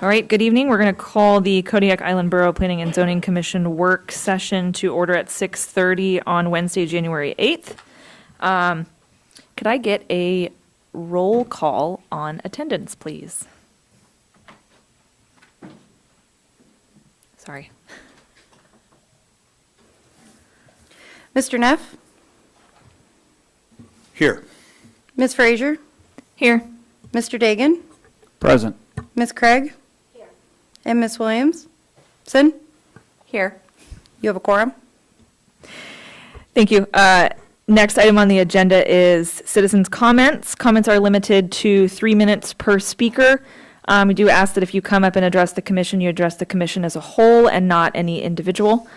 All right, good evening. We're going to call the Kodiak Island Borough Planning and Zoning Commission work session to order at 6:30 on Wednesday, January 8th. Could I get a roll call on attendance, please? Sorry. Mr. Neff? Here. Ms. Frazier? Here. Mr. Dagan? Present. Ms. Craig? Here. And Ms. Williams? Sin? Here. You have a quorum? Thank you. Next item on the agenda is citizens' comments. Comments are limited to 3 minutes per speaker. We do ask that if you come up and address the commission, you address the commission as a whole and not any individual.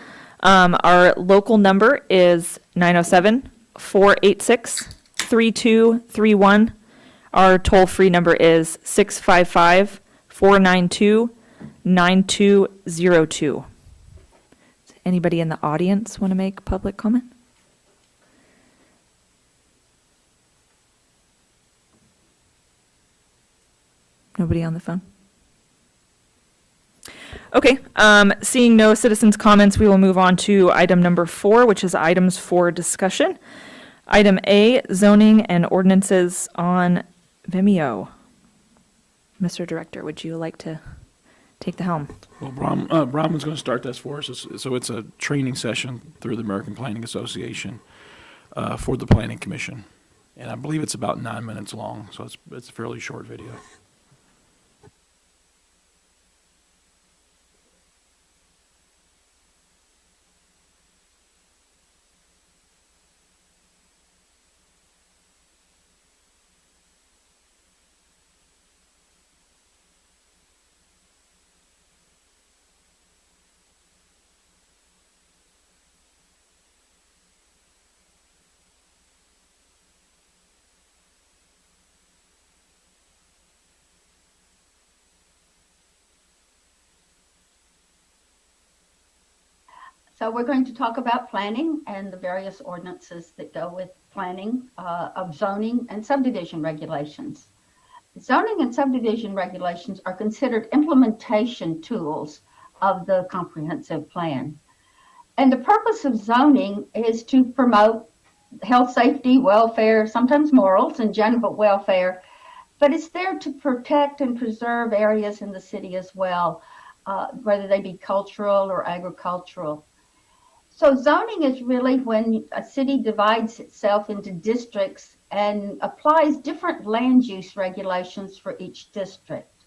Our local number is 907-486-3231. Our toll-free number is 655-492-9202. Does anybody in the audience want to make public comment? Nobody on the phone? Okay, seeing no citizens' comments, we will move on to item number 4, which is items for discussion. Item A, zoning and ordinances on Vimeo. Mr. Director, would you like to take the helm? Well, Brahman's going to start this for us. So it's a training session through the American Planning Association for the Planning Commission. And I believe it's about 9 minutes long, so it's a fairly short video. So we're going to talk about planning and the various ordinances that go with planning of zoning and subdivision regulations. Zoning and subdivision regulations are considered implementation tools of the comprehensive plan. And the purpose of zoning is to promote health, safety, welfare, sometimes morals and general welfare, but it's there to protect and preserve areas in the city as well, whether they be cultural or agricultural. So zoning is really when a city divides itself into districts and applies different land use regulations for each district.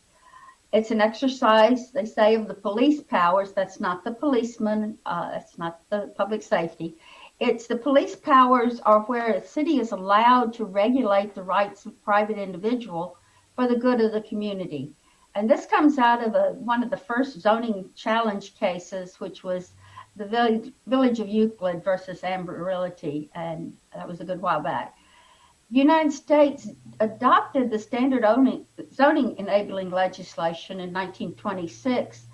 It's an exercise, they say, of the police powers. That's not the policeman, that's not the public safety. It's the police powers are where a city is allowed to regulate the rights of private individual for the good of the community. And this comes out of one of the first zoning challenge cases, which was the Village of Euclid versus Amber Realty, and that was a good while back. The United States adopted the standard zoning enabling legislation in 1926,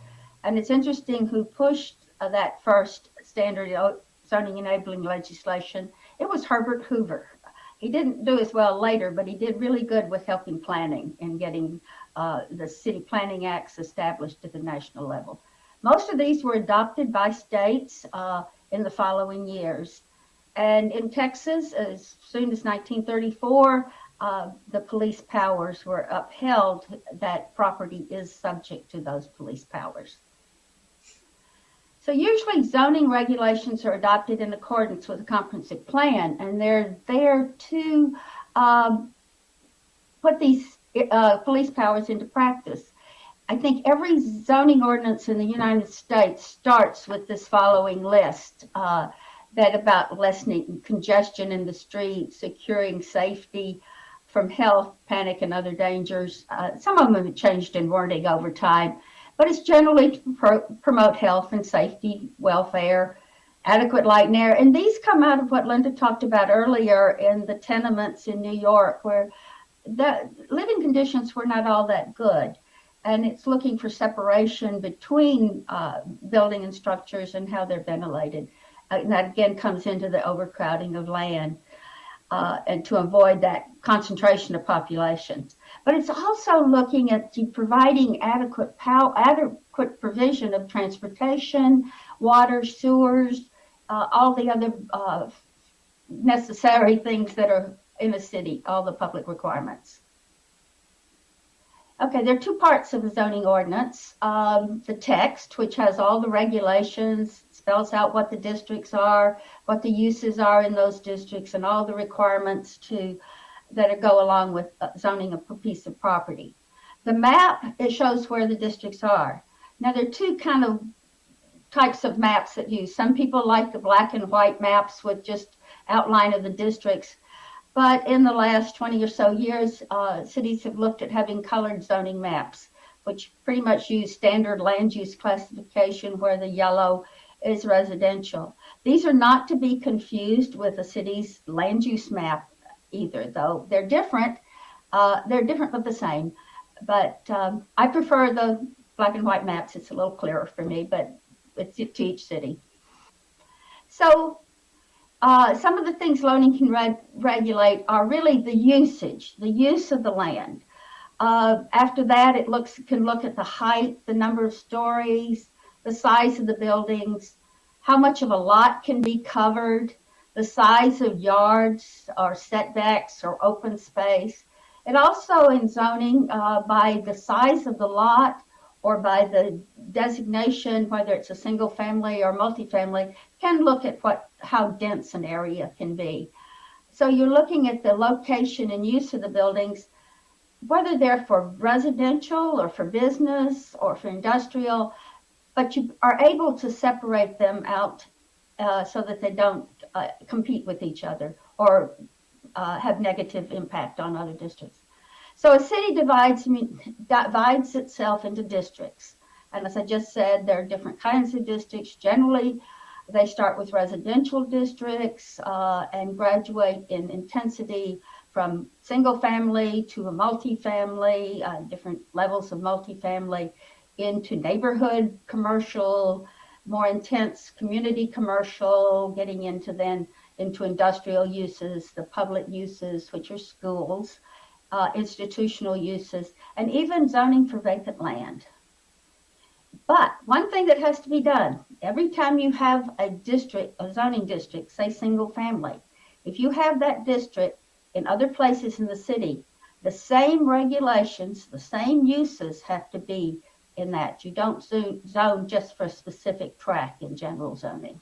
and it's interesting who pushed that first standard zoning enabling legislation. It was Herbert Hoover. He didn't do as well later, but he did really good with helping planning and getting the city planning acts established at the national level. Most of these were adopted by states in the following years. And in Texas, as soon as 1934, the police powers were upheld, that property is subject to those police powers. So usually zoning regulations are adopted in accordance with a comprehensive plan, and they're there to put these police powers into practice. I think every zoning ordinance in the United States starts with this following list. that about lessening congestion in the streets, securing safety from health, panic, and other dangers. Some of them have changed in wording over time, but it's generally to promote health and safety, welfare, adequate light and air. And these come out of what Linda talked about earlier in the tenements in New York, where the living conditions were not all that good. And it's looking for separation between building and structures and how they're ventilated. And that again comes into the overcrowding of land and to avoid that concentration of populations. But it's also looking at providing adequate provision of transportation, water, sewers, all the other necessary things that are in a city, all the public requirements. Okay, there are two parts of the zoning ordinance. The text, which has all the regulations, spells out what the districts are, what the uses are in those districts, and all the requirements that go along with zoning a piece of property. The map, it shows where the districts are. Now, there are two kind of types of maps that use. Some people like the black and white maps with just outline of the districts. But in the last 20 or so years, cities have looked at having colored zoning maps, which pretty much use standard land use classification where the yellow is residential. These are not to be confused with a city's land use map either, though they're different. They're different but the same. But I prefer the black and white maps. It's a little clearer for me, but it's to each city. So some of the things zoning can regulate are really the use of the land. After that, it can look at the height, the number of stories, the size of the buildings, how much of a lot can be covered, the size of yards or setbacks or open space. It also in zoning by the size of the lot or by the designation, whether it's a single family or multifamily, can look at how dense an area can be. So you're looking at the location and use of the buildings, whether they're for residential or for business or for industrial, but you are able to separate them out so that they don't compete with each other or have negative impact on other districts. So a city divides itself into districts. And as I just said, there are different kinds of districts. Generally, they start with residential districts and graduate in intensity from single family to a multifamily, different levels of multifamily, into neighborhood commercial, more intense community commercial, getting into industrial uses, the public uses, which are schools, institutional uses, and even zoning for vacant land. But one thing that has to be done, every time you have a zoning district, say single family, if you have that district in other places in the city, the same regulations, the same uses have to be in that. You don't zone just for a specific tract in general zoning.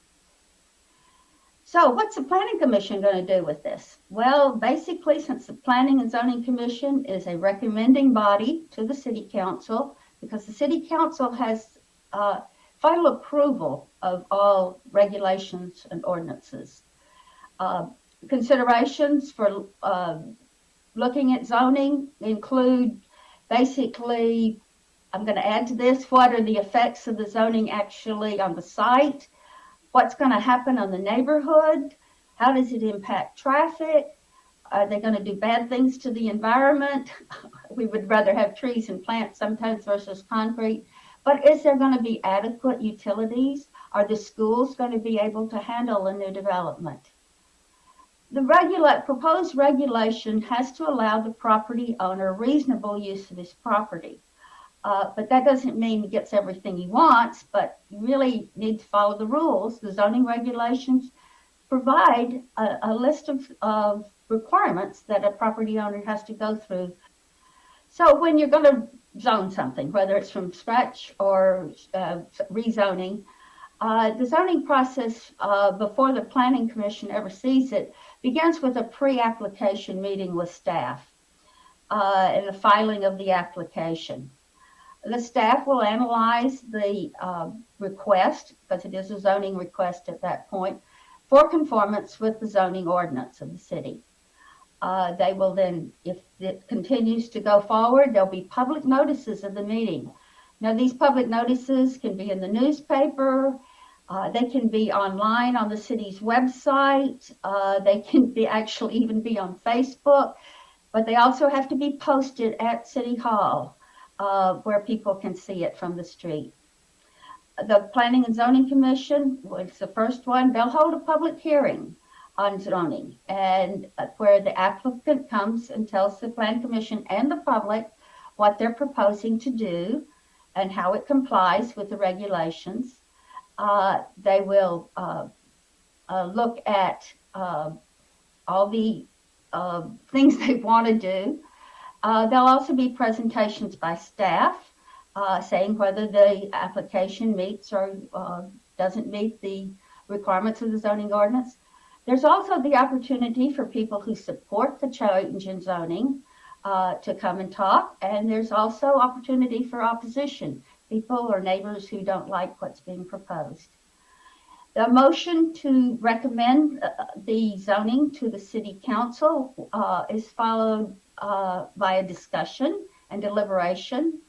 So what's the Planning Commission going to do with this? Well, basically, since the Planning and Zoning Commission is a recommending body to the City Council, because the City Council has final approval of all regulations and ordinances. Considerations for looking at zoning include basically, I'm going to add to this, what are the effects of the zoning actually on the site? What's going to happen on the neighborhood? How does it impact traffic? Are they going to do bad things to the environment? We would rather have trees and plants sometimes versus concrete. But is there going to be adequate utilities? Are the schools going to be able to handle a new development? The proposed regulation has to allow the property owner reasonable use of his property. But that doesn't mean he gets everything he wants, but you really need to follow the rules. The zoning regulations provide a list of requirements that a property owner has to go through. So when you're going to zone something, whether it's from scratch or rezoning, the zoning process before the Planning Commission ever sees it begins with a pre-application meeting with staff and the filing of the application. The staff will analyze the request, because it is a zoning request at that point, for conformance with the zoning ordinance of the city. They will then, if it continues to go forward, there'll be public notices of the meeting. Now, these public notices can be in the newspaper, they can be online on the city's website, they can be actually even be on Facebook, but they also have to be posted at City Hall where people can see it from the street. The Planning and Zoning Commission was the first one. They'll hold a public hearing on zoning, and where the applicant comes and tells the Plan Commission and the public what they're proposing to do and how it complies with the regulations. They will look at all the things they want to do. There'll also be presentations by staff saying whether the application meets or doesn't meet the requirements of the zoning ordinance. There's also the opportunity for people who support the change in zoning to come and talk, and there's also opportunity for opposition, people or neighbors who don't like what's being proposed. The motion to recommend the zoning to the City Council is followed by a discussion and deliberation,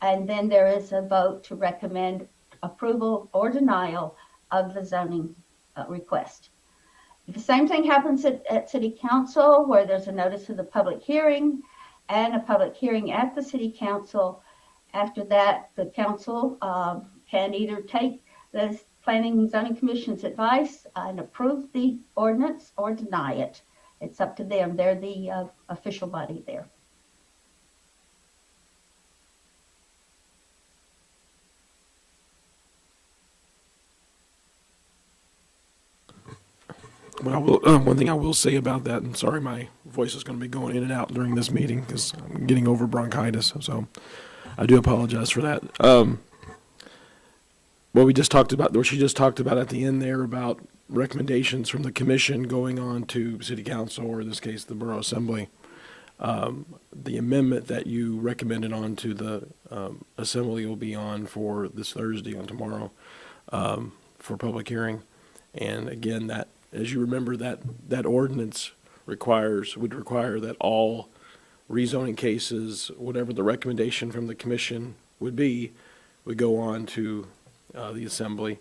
and then there is a vote to recommend approval or denial of the zoning request. The same thing happens at City Council, where there's a notice of the public hearing and a public hearing at the City Council. After that, the council can either take the Planning and Zoning Commission's advice and approve the ordinance or deny it. It's up to them. They're the official body there. Well, one thing I will say about that, and sorry my voice is going to be going in and out during this meeting because I'm getting over bronchitis, so I do apologize for that. What she just talked about at the end there about recommendations from the commission going on to City Council, or in this case, the Borough Assembly, the amendment that you recommended on to the Assembly will be on for this Thursday, on tomorrow, for public hearing. And again, that, as you remember, that ordinance would require that all rezoning cases, whatever the recommendation from the commission would be, would go on to the Assembly.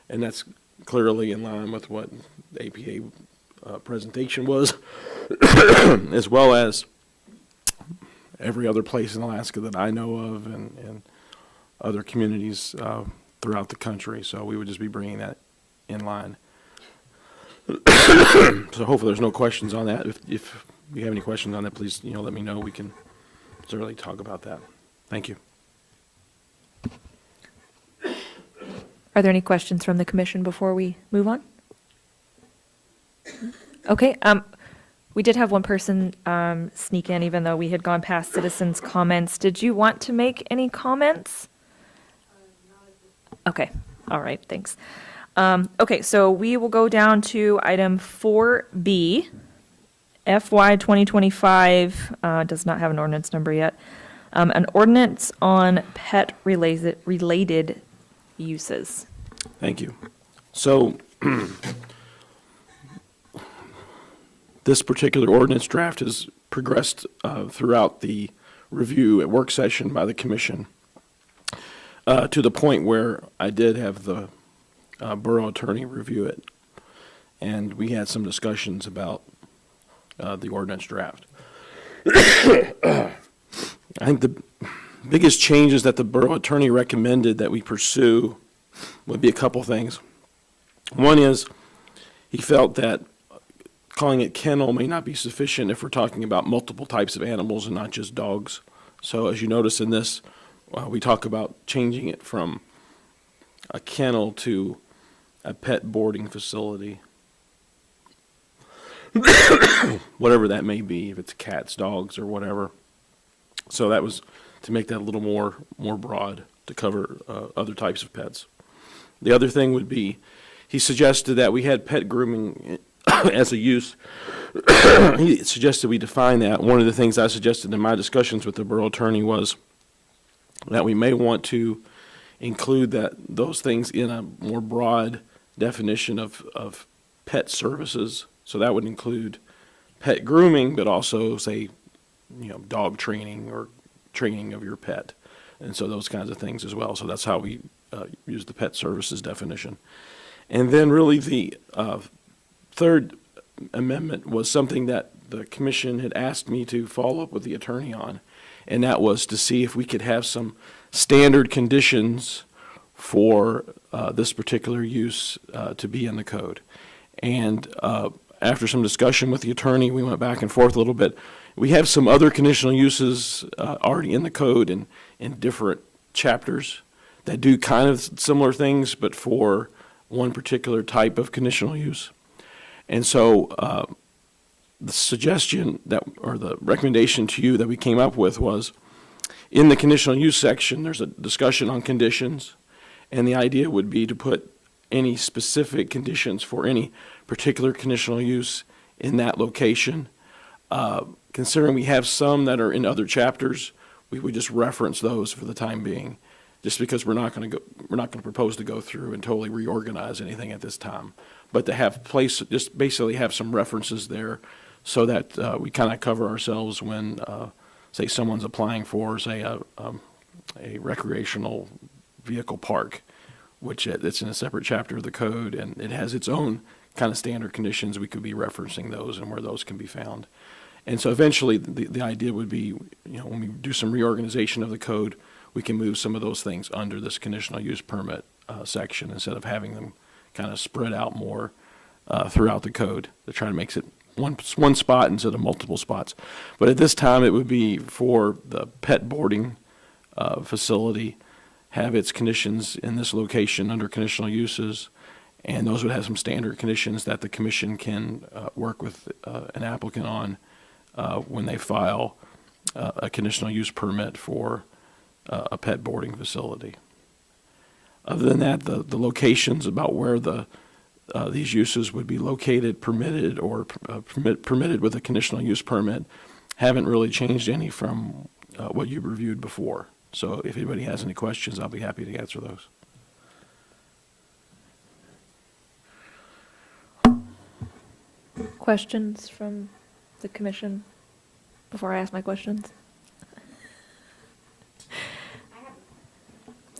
And that's clearly in line with what the APA presentation was, as well as every other place in Alaska that I know of, and other communities throughout the country. So we would just be bringing that in line. So hopefully there's no questions on that. If you have any questions on that, please, let me know. We can certainly talk about that. Thank you. Are there any questions from the commission before we move on? Okay, we did have one person sneak in, even though we had gone past citizens' comments. Did you want to make any comments? Okay, all right, thanks. Okay, so we will go down to item 4B. FY 2025 does not have an ordinance number yet. An ordinance on pet-related uses. Thank you. So this particular ordinance draft has progressed throughout the review at work session by the commission to the point where I did have the borough attorney review it, and we had some discussions about the ordinance draft. I think the biggest changes that the borough attorney recommended that we pursue would be a couple things. One is he felt that calling it kennel may not be sufficient if we're talking about multiple types of animals and not just dogs. So as you notice in this, we talk about changing it from a kennel to a pet boarding facility. Whatever that may be, if it's cats, dogs, or whatever. So that was to make that a little more broad to cover other types of pets. The other thing would be, he suggested that we had pet grooming as a use. He suggested we define that. One of the things I suggested in my discussions with the borough attorney was that we may want to include those things in a more broad definition of pet services. So that would include pet grooming, but also, say, dog training or training of your pet. And so those kinds of things as well. So that's how we use the pet services definition. And then really the third amendment was something that the commission had asked me to follow up with the attorney on. And that was to see if we could have some standard conditions for this particular use to be in the code. And after some discussion with the attorney, we went back and forth a little bit. We have some other conditional uses already in the code in different chapters that do kind of similar things, but for one particular type of conditional use. And so the suggestion or the recommendation to you that we came up with was, in the conditional use section, there's a discussion on conditions, and the idea would be to put any specific conditions for any particular conditional use in that location. Considering we have some that are in other chapters, we would just reference those for the time being, just because we're not going to propose to go through and totally reorganize anything at this time, but to have just basically have some references there, so that we kind of cover ourselves when, say, someone's applying for, say, a recreational vehicle park, which it's in a separate chapter of the code, and it has its own kind of standard conditions. We could be referencing those and where those can be found. And so eventually the idea would be, when we do some reorganization of the code, we can move some of those things under this conditional use permit section instead of having them kind of spread out more throughout the code to try to make it one spot instead of multiple spots. But at this time, it would be for the pet boarding facility, have its conditions in this location under conditional uses, and those would have some standard conditions that the commission can work with an applicant on when they file a conditional use permit for a pet boarding facility. Other than that, the locations about where these uses would be located, permitted, or permitted with a conditional use permit haven't really changed any from what you reviewed before. So if anybody has any questions, I'll be happy to answer those. Questions from the commission before I ask my questions?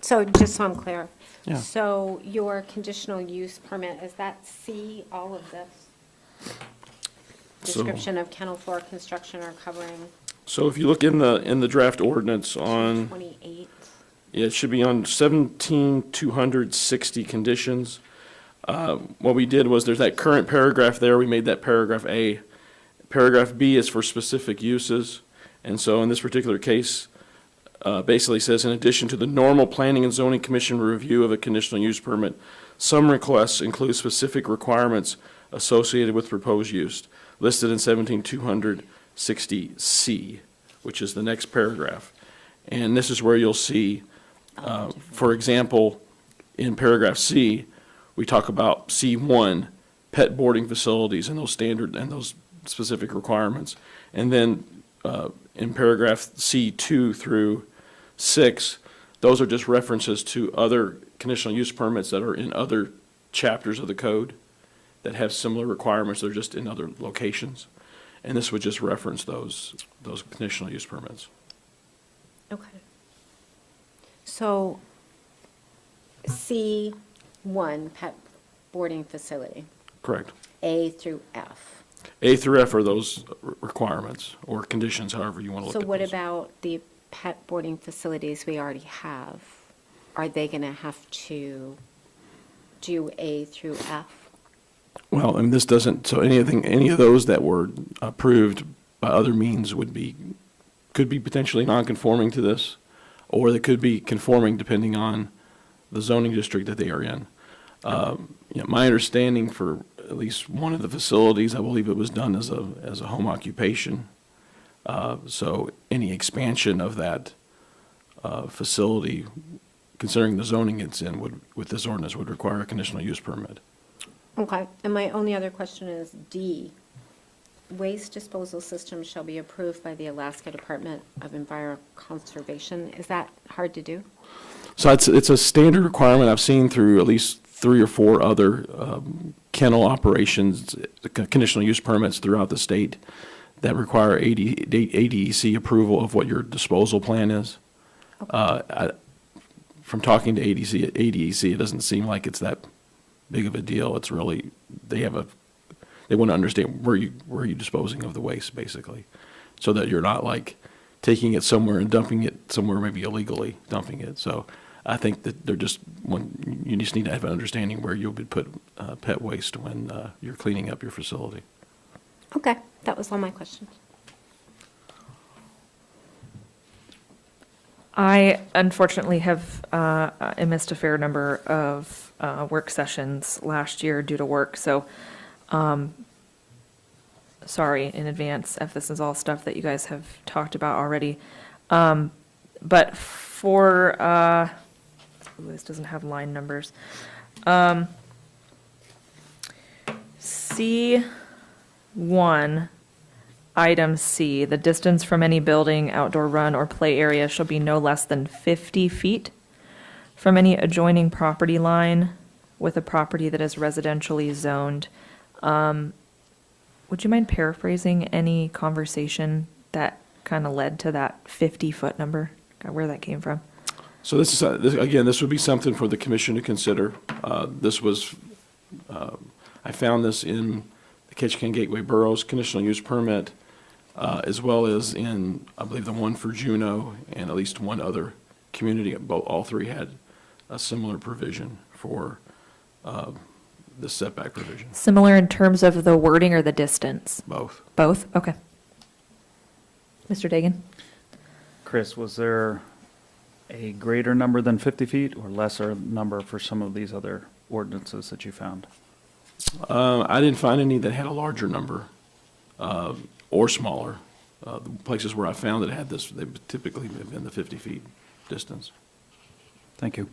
So just so I'm clear. Yeah. So your conditional use permit, is that C, all of this? Description of kennel floor construction or covering So if you look in the draft ordinance on, 28? it should be on 17,260 conditions. What we did was, there's that current paragraph there, we made that paragraph A. Paragraph B is for specific uses, and so in this particular case, basically says, in addition to the normal Planning and Zoning Commission review of a conditional use permit, some requests include specific requirements associated with proposed use, listed in 17,260C, which is the next paragraph. And this is where you'll see, for example, in paragraph C, we talk about C1, pet boarding facilities and those standard and those specific requirements. And then in paragraph C2 through 6, those are just references to other conditional use permits that are in other chapters of the code that have similar requirements. They're just in other locations. And this would just reference those conditional use permits. Okay. So C1, pet boarding facility, Correct. A through F. A through F are those requirements or conditions, however you want to look So at what those. about the pet boarding facilities we already have? Are they going to have to do A through F? Well, and this doesn't, so any of those that were approved by other means could be potentially non-conforming to this, or they could be conforming depending on the zoning district that they are in. My understanding for at least one of the facilities, I believe it was done as a home occupation. So any expansion of that facility, considering the zoning it's in, with this ordinance, would require a conditional use permit. Okay, and my only other question is D. Waste disposal systems shall be approved by the Alaska Department of Environmental Conservation. Is that hard to do? So it's a standard requirement I've seen through at least 3 or 4 other kennel operations, conditional use permits throughout the state that require ADEC approval of what your disposal plan is. From talking to ADEC, it doesn't seem like it's that big of a deal. It's really, they want to understand where you disposing of the waste, basically, so that you're not like taking it somewhere and dumping it somewhere, maybe illegally dumping it. So I think that you just need to have an understanding where you'll put pet waste when you're cleaning up your facility. Okay, that was all my questions. I unfortunately have I missed a fair number of work sessions last year due to work, so sorry in advance if this is all stuff that you guys have talked about already. But for, this doesn't have line numbers. C1, item C, the distance from any building, outdoor run, or play area shall be no less than 50 feet from any adjoining property line with a property that is residentially zoned. Would you mind paraphrasing any conversation that kind of led to that 50-foot number, where that came from? So this would be something for the commission to consider. I found this in the Ketchikan Gateway Borough's conditional use permit, as well as in, I believe, the one for Juneau and at least one other community. All three had a similar provision for the setback provision. Similar in terms of the wording or the distance? Both. Both? Okay. Mr. Dagan? Chris, was there a greater number than 50 feet or lesser number for some of these other ordinances that you found? I didn't find any that had a larger number or smaller. The places where I found that had this, they typically have been the 50 feet distance. Thank you.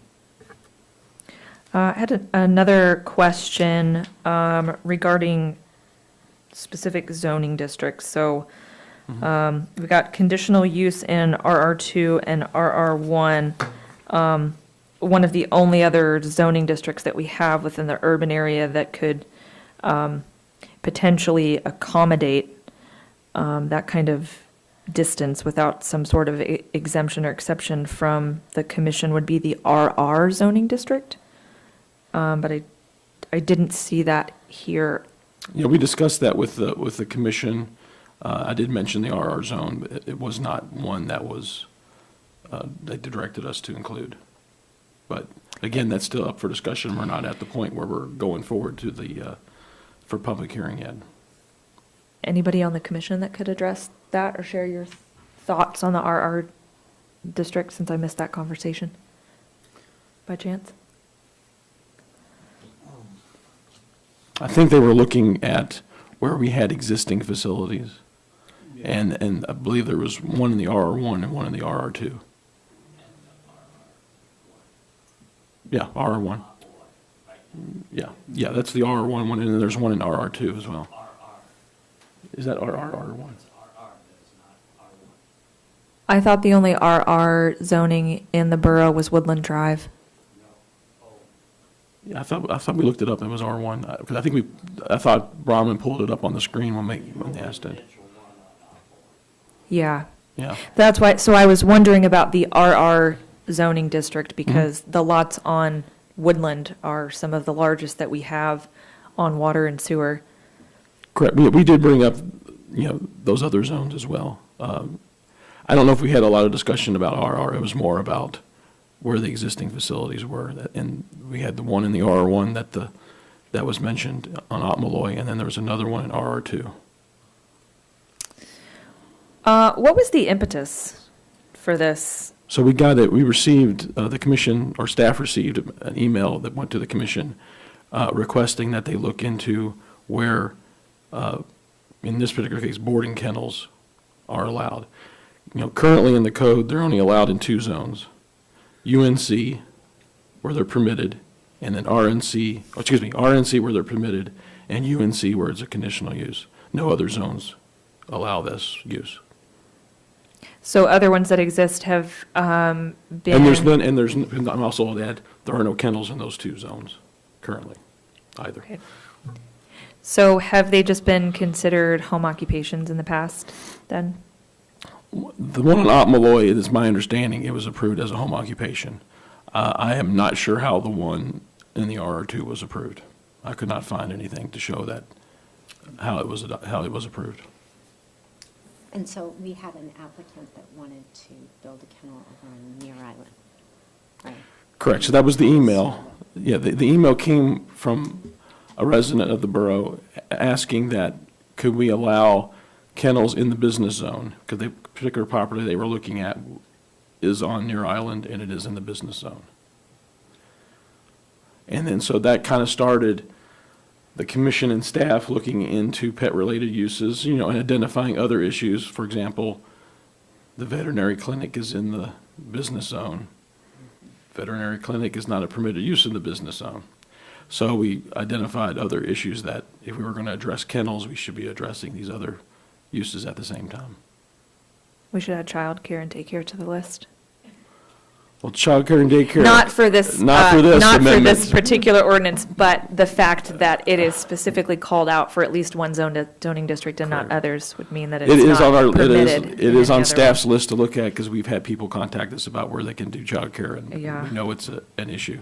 I had another question regarding specific zoning districts. So we've got conditional use in RR2 and RR1. One of the only other zoning districts that we have within the urban area that could potentially accommodate that kind of distance without some sort of exemption or exception from the commission would be the RR zoning district. But I didn't see that here. Yeah, we discussed that with the commission. I did mention the RR zone, but it was not one that was, they directed us to include. But again, that's still up for discussion. We're not at the point where we're going forward to for public hearing yet. Anybody on the commission that could address that or share your thoughts on the RR district, since I missed that conversation by chance? I think they were looking at where we had existing facilities. And I believe there was one in the RR1 and one in the RR2. Yeah, RR1. Yeah, that's the RR1 one, and then there's one in RR2 as well. Is that RR1? I thought the only RR zoning in the borough was Woodland Drive. Yeah, I thought we looked it up, and it was R1, because I thought Brahman pulled it up on the screen when they asked it. Yeah. Yeah. That's why, so I was wondering about the RR zoning district because the lots on Woodland are some of the largest that we have on water and sewer. Correct. We did bring up, those other zones as well. I don't know if we had a lot of discussion about RR. It was more about where the existing facilities were. And we had the one in the RR1 that was mentioned on Otmaloy, and then there was another one in RR2. What was the impetus for this? So we received, the commission, or staff received an email that went to the commission requesting that they look into where, in this particular case, boarding kennels are allowed. Currently in the code, they're only allowed in 2 zones. UNC, where they're permitted, and then RNC where they're permitted, and UNC where it's a conditional use. No other zones allow this use. So other ones that exist have been. And there's none, and I'm also, I'll add, there are no kennels in those 2 zones currently, either. Okay. So have they just been considered home occupations in the past, then? The one on Otmaloy, it is my understanding, it was approved as a home occupation. I am not sure how the one in the RR2 was approved. I could not find anything to show that, how it was approved. And so we had an applicant that wanted to build a kennel over on Near Island, right? Correct, so that was the email. Yeah, the email came from a resident of the borough asking that could we allow kennels in the business zone? Because the particular property they were looking at is on Near Island and it is in the business zone. And then, so that kind of started the commission and staff looking into pet-related uses, and identifying other issues. For example, the veterinary clinic is in the business zone. Veterinary clinic is not a permitted use in the business zone. So we identified other issues that if we were going to address kennels, we should be addressing these other uses at the same time. We should add childcare and daycare to the list. Well, childcare and daycare. Not for this, Not for this not for amendment. this particular ordinance, but the fact that it is specifically called out for at least one zoning district and not Correct. others would mean that It it's is on not our, permitted. it in is any on other staff's way. list to look at because we've had people contact us about where they can do childcare and Yeah. we know it's an issue.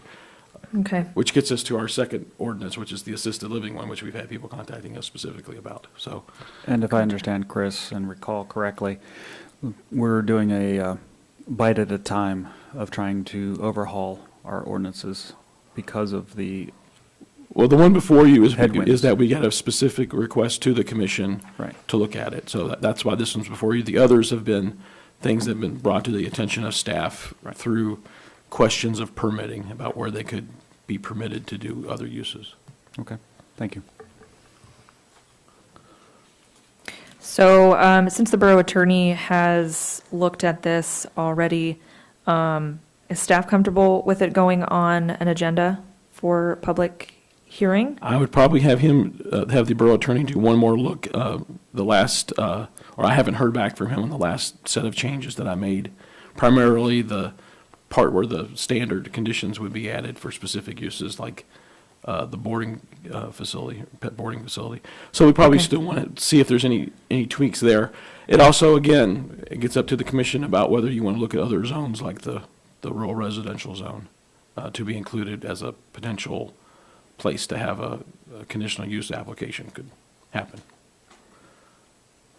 Okay. Which gets us to our second ordinance, which is the assisted living one, which we've had people contacting us specifically about, so. And if I understand Chris and recall correctly, we're doing a bite at a time of trying to overhaul our ordinances because of the, Well, the one before you is Headwinds. that we got a specific request to the commission Right. to look at it, so that's why this one's before you. The others have been things that have been brought to the attention of staff Right. through questions of permitting about where they could be permitted to do other uses. okay, thank you. So, since the borough attorney has looked at this already, is staff comfortable with it going on an agenda for public hearing? I would probably have him, have the borough attorney do one more look, the last, or I haven't heard back from him on the last set of changes that I made. Primarily the part where the standard conditions would be added for specific uses like the boarding facility, pet boarding facility. So we probably Okay. still want to see if there's any tweaks there. It also, again, it gets up to the commission about whether you want to look at other zones like the rural residential zone to be included as a potential place to have a conditional use application could happen.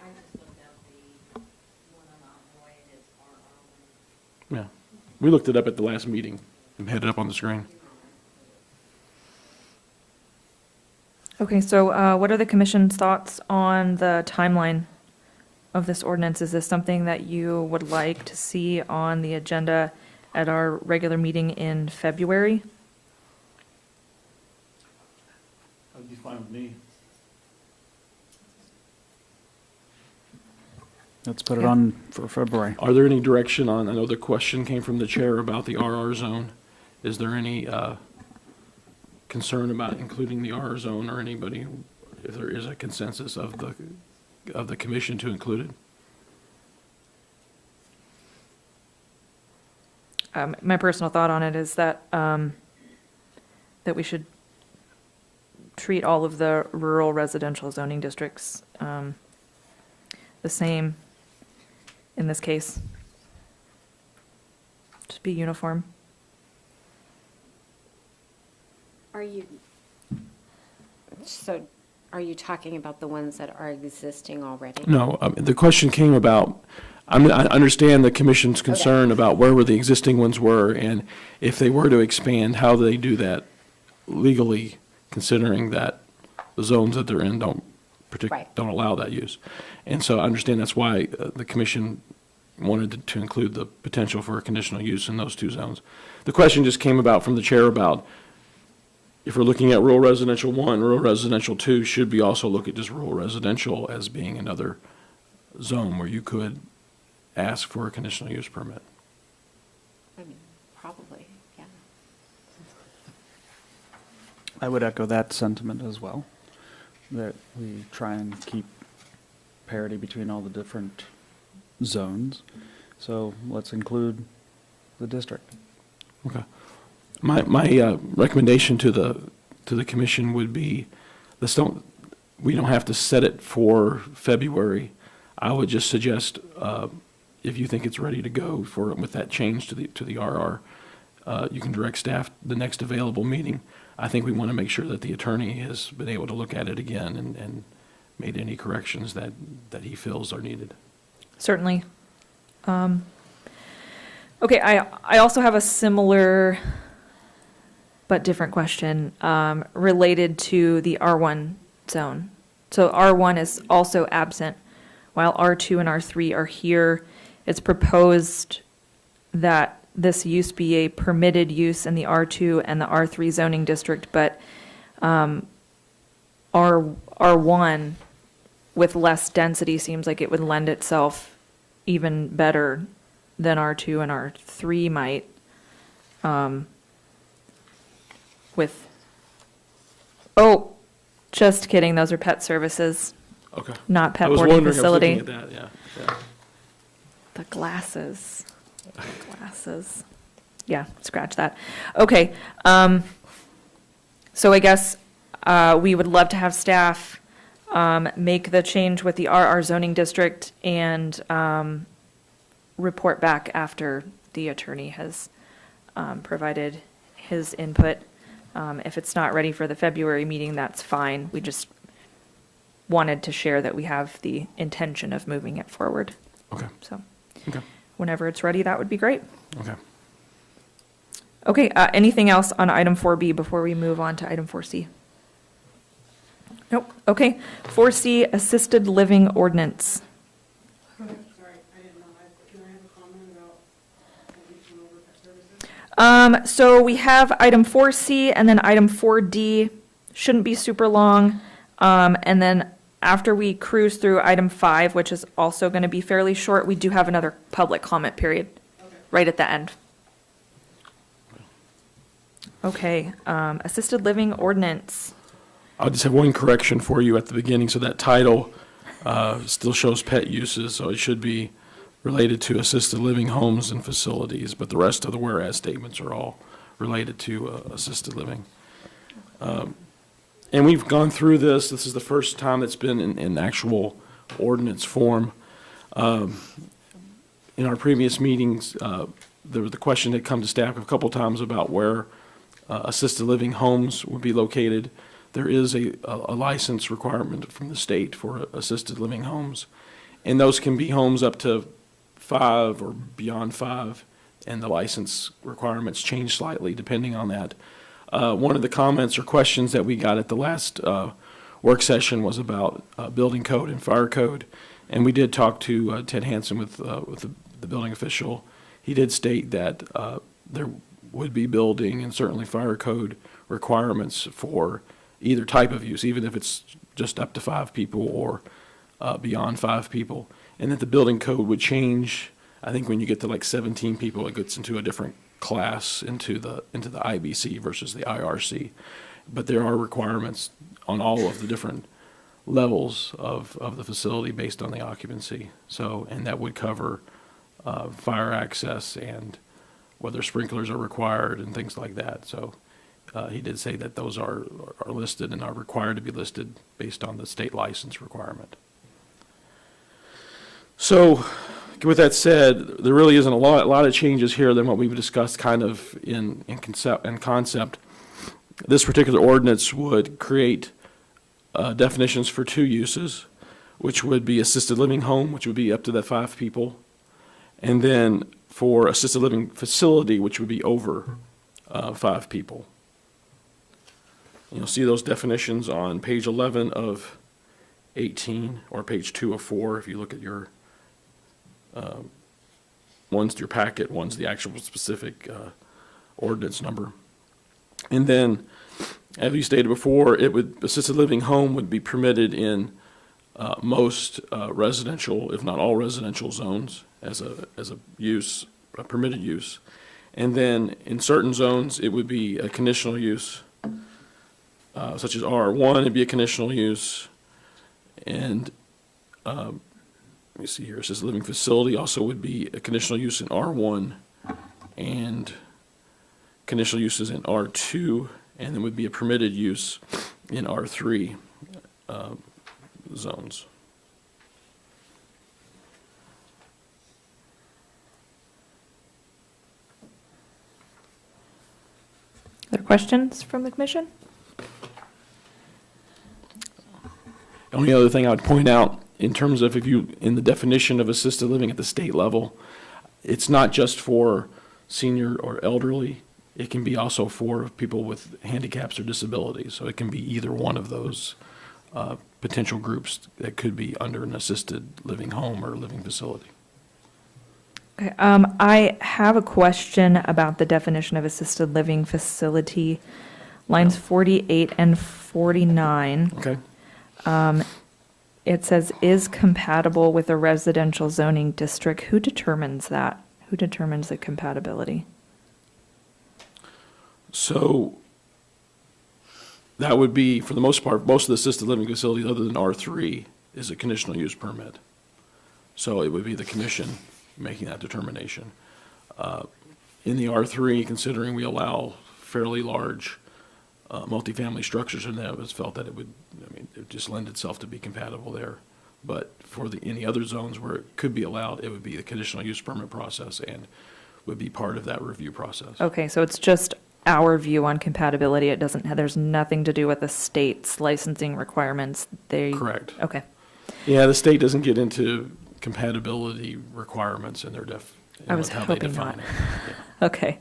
I just looked up the one on Envoy and it's RR1. Yeah. We looked it up at the last meeting and had it up on the screen. Okay, so what are the commission's thoughts on the timeline of this ordinance? Is this something that you would like to see on the agenda at our regular meeting in February? That would be fine with me. Let's put it Okay. on for February. Are there any direction on, I know the question came from the chair about the RR zone. Is there any concern about including the RR zone or anybody, if there is a consensus of the commission to include it? My personal thought on it is that, that we should treat all of the rural residential zoning districts the same in this case. Just be uniform. So are you talking about the ones that are existing already? No, the question came about, I understand the commission's concern about where the existing ones were, and if they were to expand, how they do that legally, considering that the zones that they're in Right. don't allow that use. And so I understand that's why the commission wanted to include the potential for a conditional use in those two zones. The question just came about from the chair about if we're looking at rural residential 1, rural residential 2, should we also look at just rural residential as being another zone where you could ask for a conditional use permit? I mean, probably, yeah. I would echo that sentiment as well, that we try and keep parity between all the different zones. So let's include the district. Okay. My recommendation to the to the commission would be, we don't have to set it for February. I would just suggest, if you think it's ready to go with that change to the RR, you can direct staff the next available meeting. I think we want to make sure that the attorney has been able to look at it again and made any corrections that he feels are needed. Certainly. Okay, I also have a similar but different question related to the R1 zone. So R1 is also absent, while R2 and R3 are here. It's proposed that this use be a permitted use in the R2 and the R3 zoning district, but R1 with less density seems like it would lend itself even better than R2 and R3 might. Just kidding, those are pet services, Okay. not pet I was boarding wondering, facility. I was looking at that, yeah. The glasses. Glasses. Yeah, scratch that. Okay. So I guess we would love to have staff make the change with the RR zoning district and report back after the attorney has provided his input. If it's not ready for the February meeting, that's fine. We just wanted to share that we have the intention of moving it forward. Okay, So okay, whenever it's ready, that would be great. okay. Okay, anything else on item 4B before we move on to item 4C? Nope, okay. 4C, assisted living ordinance. Sorry, I didn't know. Can I have a comment about what we went over pet services? So we have item 4C and then item 4D, shouldn't be super long. And then after we cruise through item 5, which is also going to be fairly short, we do have another public comment period right at the end. Okay, assisted living ordinance. I'll just have one correction for you at the beginning. So that title still shows pet uses, so it should be related to assisted living homes and facilities, but the rest of the whereas statements are all related to assisted living. And we've gone through this. This is the first time it's been in actual ordinance form. In our previous meetings, the question had come to staff a couple times about where assisted living homes would be located. There is a license requirement from the state for assisted living homes. And those can be homes up to 5 or beyond 5, and the license requirements change slightly depending on that. One of the comments or questions that we got at the last work session was about building code and fire code. And we did talk to Ted Hansen with the building official. He did state that there would be building and certainly fire code requirements for either type of use, even if it's just up to 5 people or beyond 5 people. And that the building code would change. I think when you get to like 17 people, it gets into a different class, into the IBC versus the IRC. But there are requirements on all of the different levels of the facility based on the occupancy. So, and that would cover fire access and whether sprinklers are required and things like that. So he did say that those are listed and are required to be listed based on the state license requirement. So with that said, there really isn't a lot of changes here than what we've discussed kind of in concept. This particular ordinance would create definitions for 2 uses, which would be assisted living home, which would be up to that 5 people, and then for assisted living facility, which would be over 5 people. You'll see those definitions on page 11 of 18 or page 2 of 4 if you look at your one's your packet, one's the actual specific ordinance number. And then, as we stated before, assisted living home would be permitted in most residential, if not all residential zones as a use, a permitted use. And then in certain zones, it would be a conditional use, such as R1, it'd be a conditional use. And let me see here, it says living facility also would be a conditional use in R1 and conditional uses in R2 and then would be a permitted use in R3 zones. Other questions from the commission? The only other thing I would point out, in terms of in the definition of assisted living at the state level, it's not just for senior or elderly. It can be also for people with handicaps or disabilities. So it can be either one of those potential groups that could be under an assisted living home or living facility. Okay, I have a question about the definition of assisted living facility, lines 48 and 49. Okay? It says, is compatible with a residential zoning district. Who determines that? Who determines the compatibility? So that would be, for the most part, most of the assisted living facilities other than R3 is a conditional use permit. So it would be the commission making that determination. In the R3, considering we allow fairly large multifamily structures in there, it was felt that it would, it would just lend itself to be compatible there. But for any other zones where it could be allowed, it would be the conditional use permit process and would be part of that review process. Okay, so it's just our view on compatibility. It doesn't have, there's nothing to do with the state's licensing requirements. Correct. Okay. Yeah, the state doesn't get into compatibility requirements in their I was how they hoping define not. it. Yeah. Okay.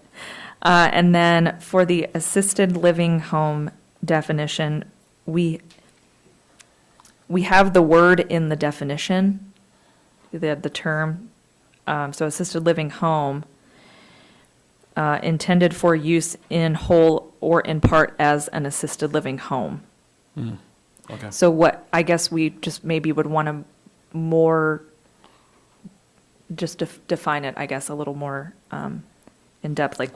And then for the assisted living home definition, we have the word in the definition, the term, so assisted living home, intended for use in whole or in part as an assisted living home. Okay. So what, I guess we just maybe would want to more, just define it, I guess, a little more in depth, like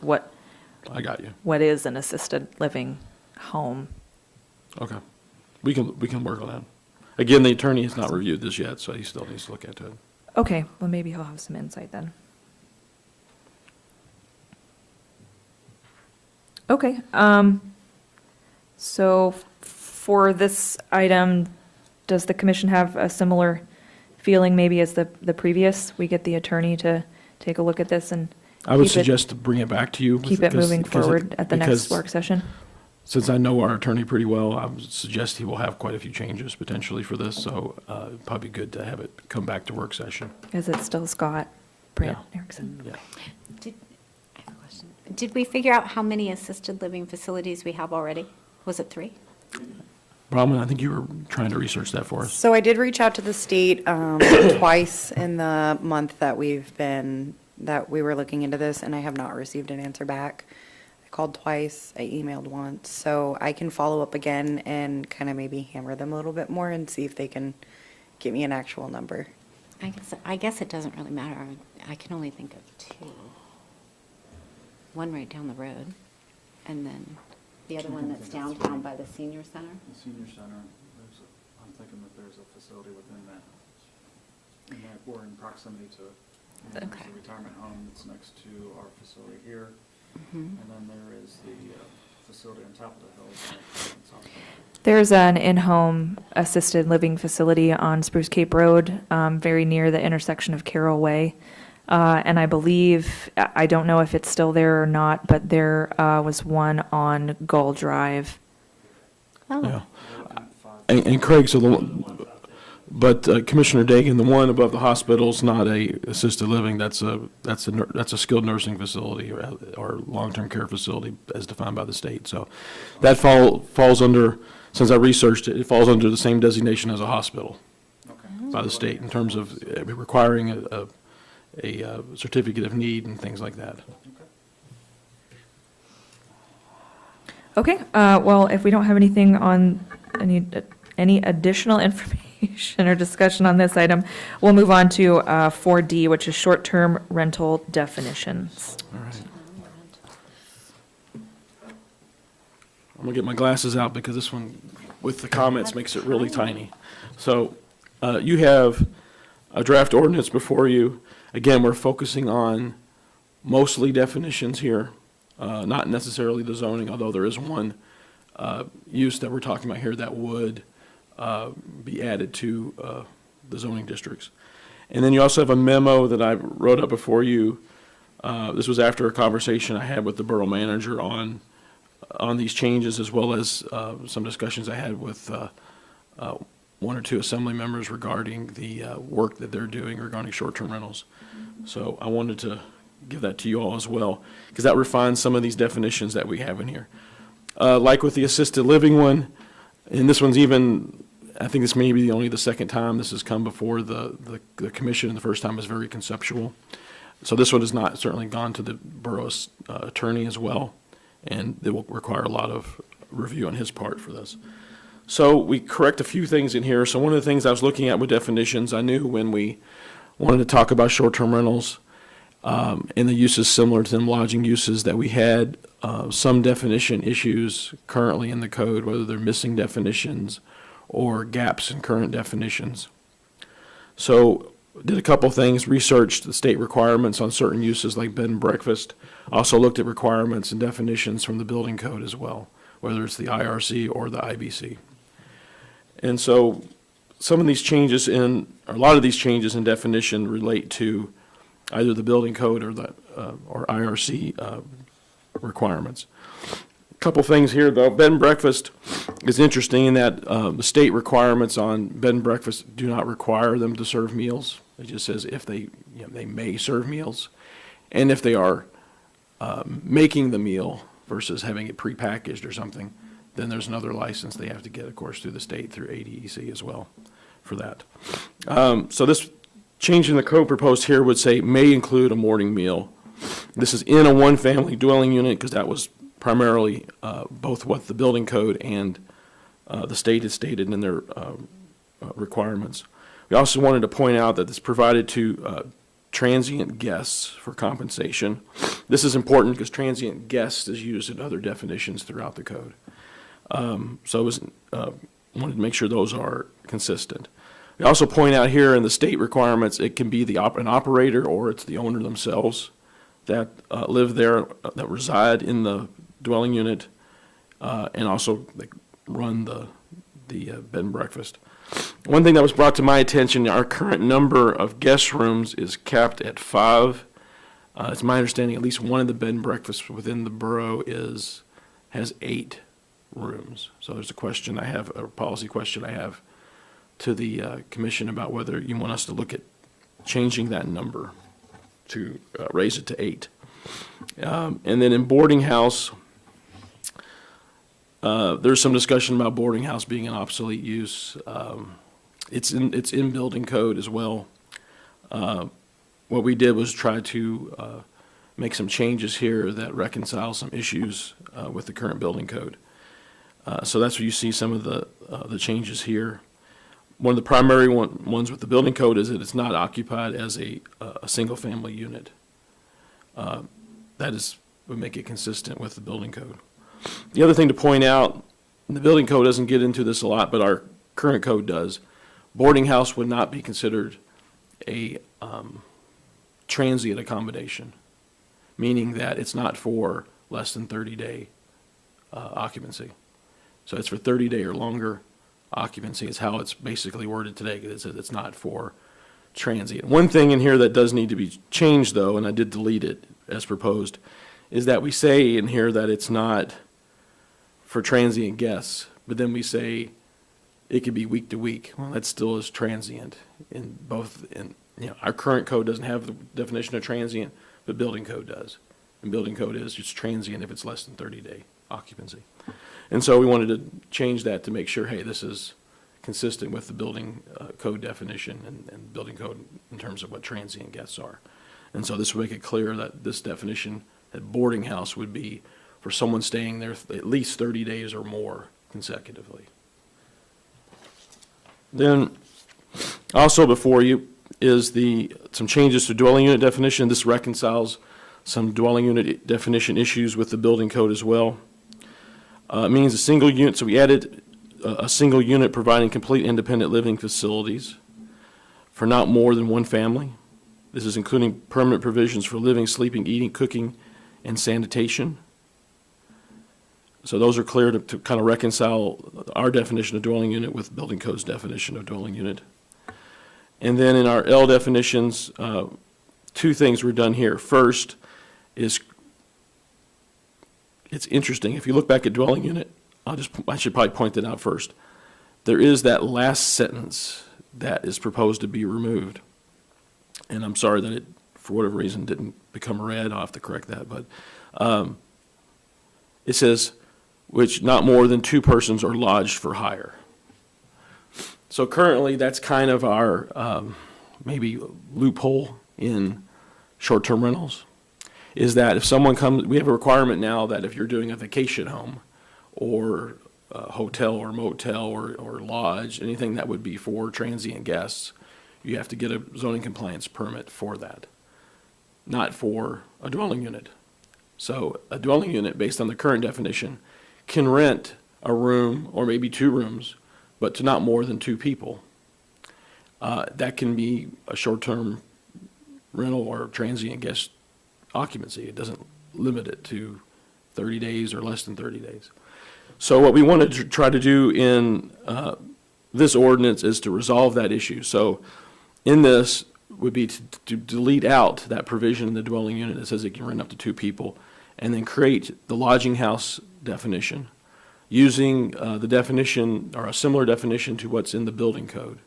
I got you. what is an assisted living home? Okay. We can work on that. Again, the attorney has not reviewed this yet, so he still needs to look into it. Okay, well, maybe he'll have some insight then. Okay, so for this item, does the commission have a similar feeling maybe as the previous? We get the attorney to take a look at this and I would keep it- suggest to bring it back to you. keep it moving because forward at the next because work session? Since I know our attorney pretty well, I would suggest he will have quite a few changes potentially for this, so it'd probably be good to have it come back to work session. Is it still Scott Brandt Yeah. Erickson? Yeah. I have a question. Did we figure out how many assisted living facilities we have already? Was it 3? Brahman, I think you were trying to research that for us. So I did reach out to the state twice in the month that we were looking into this, and I have not received an answer back. I called twice, I emailed once, so I can follow up again and kind of maybe hammer them a little bit more and see if they can get me an actual number. I guess it doesn't really matter. I can only think of 2. One right down the road, and then the other one that's downtown by the senior center. The senior center, I'm thinking that there's a facility within that, or in proximity to, there's Okay. a retirement home that's next to our facility here. Mm-hmm. And then there is the facility on top of the hill. that's on top of it. There's an in-home assisted living facility on Spruce Cape Road, very near the intersection of Carroll Way. And I believe, I don't know if it's still there or not, but there was one on Gull Drive. Oh, Yeah. And Craig, but Commissioner Dagan, the one above the hospital is not a assisted living. That's a skilled nursing facility or long-term care facility as defined by the state. So that falls under, since I researched it, it falls under the same designation as a hospital by the state in terms of requiring a certificate of need and things like that. Okay, well, if we don't have anything on any additional information or discussion on this item, we'll move on to 4D, which is short-term rental definitions. All right. I'm gonna get my glasses out because this one, with the comments, makes it really tiny. So, you have a draft ordinance before you. Again, we're focusing on mostly definitions here, not necessarily the zoning, although there is one use that we're talking about here that would be added to the zoning districts. And then you also have a memo that I wrote up before you. This was after a conversation I had with the borough manager on these changes, as well as some discussions I had with one or two assembly members regarding the work that they're doing regarding short-term rentals. So I wanted to give that to you all as well, because that refines some of these definitions that we have in here. Like with the assisted living one, and this one's even, I think this may be only the second time this has come before the commission, and the first time was very conceptual. So this one has not certainly gone to the borough's attorney as well, and it will require a lot of review on his part for this. So we correct a few things in here. So one of the things I was looking at with definitions, I knew when we wanted to talk about short-term rentals and the uses similar to them lodging uses, that we had some definition issues currently in the code, whether they're missing definitions or gaps in current definitions. So did a couple things, researched the state requirements on certain uses like bed and breakfast, also looked at requirements and definitions from the building code as well, whether it's the IRC or the IBC. And so some of these changes or a lot of these changes in definition relate to either the building code or the or IRC requirements. A couple things here, though. Bed and breakfast is interesting in that the state requirements on bed and breakfast do not require them to serve meals. It just says if they may serve meals, and if they are making the meal versus having it prepackaged or something, then there's another license they have to get, of course, through the state, through ADEC as well for that. So this change in the code proposed here would say may include a morning meal. This is in a one-family dwelling unit, because that was primarily both what the building code and the state has stated in their requirements. We also wanted to point out that it's provided to transient guests for compensation. This is important because transient guests is used in other definitions throughout the code. So it was, wanted to make sure those are consistent. We also point out here in the state requirements, it can be an operator or it's the owner themselves that live there, that reside in the dwelling unit, and also they run the bed and breakfast. One thing that was brought to my attention, our current number of guest rooms is capped at 5. It's my understanding at least one of the bed and breakfasts within the borough has 8 rooms. So there's a question I have, a policy question I have to the commission about whether you want us to look at changing that number to raise it to 8. And then in boarding house, there's some discussion about boarding house being an obsolete use. It's in building code as well. What we did was try to make some changes here that reconcile some issues with the current building code. So that's where you see some of the changes here. One of the primary ones with the building code is that it's not occupied as a single-family unit. That would make it consistent with the building code. The other thing to point out, the building code doesn't get into this a lot, but our current code does. Boarding house would not be considered a transient accommodation, meaning that it's not for less than 30-day occupancy. So it's for 30-day or longer occupancy is how it's basically worded today, because it says it's not for transient. One thing in here that does need to be changed, though, and I did delete it as proposed, is that we say in here that it's not for transient guests, but then we say it could be week to week. Well, that still is transient in both. Our current code doesn't have the definition of transient, but building code does. And building code is it's transient if it's less than 30-day occupancy. And so we wanted to change that to make sure, hey, this is consistent with the building code definition and building code in terms of what transient guests are. And so this would make it clear that this definition, that boarding house would be for someone staying there at least 30 days or more consecutively. Then also before you is some changes to dwelling unit definition. This reconciles some dwelling unit definition issues with the building code as well. It means a single unit, so we added a single unit providing complete independent living facilities for not more than one family. This is including permanent provisions for living, sleeping, eating, cooking, and sanitation. So those are clear to kind of reconcile our definition of dwelling unit with building code's definition of dwelling unit. And then in our L definitions, two things were done here. First is, it's interesting, if you look back at dwelling unit, I should probably point that out first. There is that last sentence that is proposed to be removed. And I'm sorry that it, for whatever reason, didn't become red. I'll have to correct that. But it says, which not more than 2 persons are lodged for hire. So currently, that's kind of our maybe loophole in short-term rentals, is that if someone comes, we have a requirement now that if you're doing a vacation home or a hotel or motel or lodge, anything that would be for transient guests, you have to get a zoning compliance permit for that, not for a dwelling unit. So a dwelling unit, based on the current definition, can rent a room or maybe 2 rooms, but to not more than 2 people. That can be a short-term rental or transient guest occupancy. It doesn't limit it to 30 days or less than 30 days. So what we wanted to try to do in this ordinance is to resolve that issue. So in this would be to delete out that provision in the dwelling unit that says it can rent up to 2 people, and then create the lodging house definition using the definition or a similar definition to what's in the building code.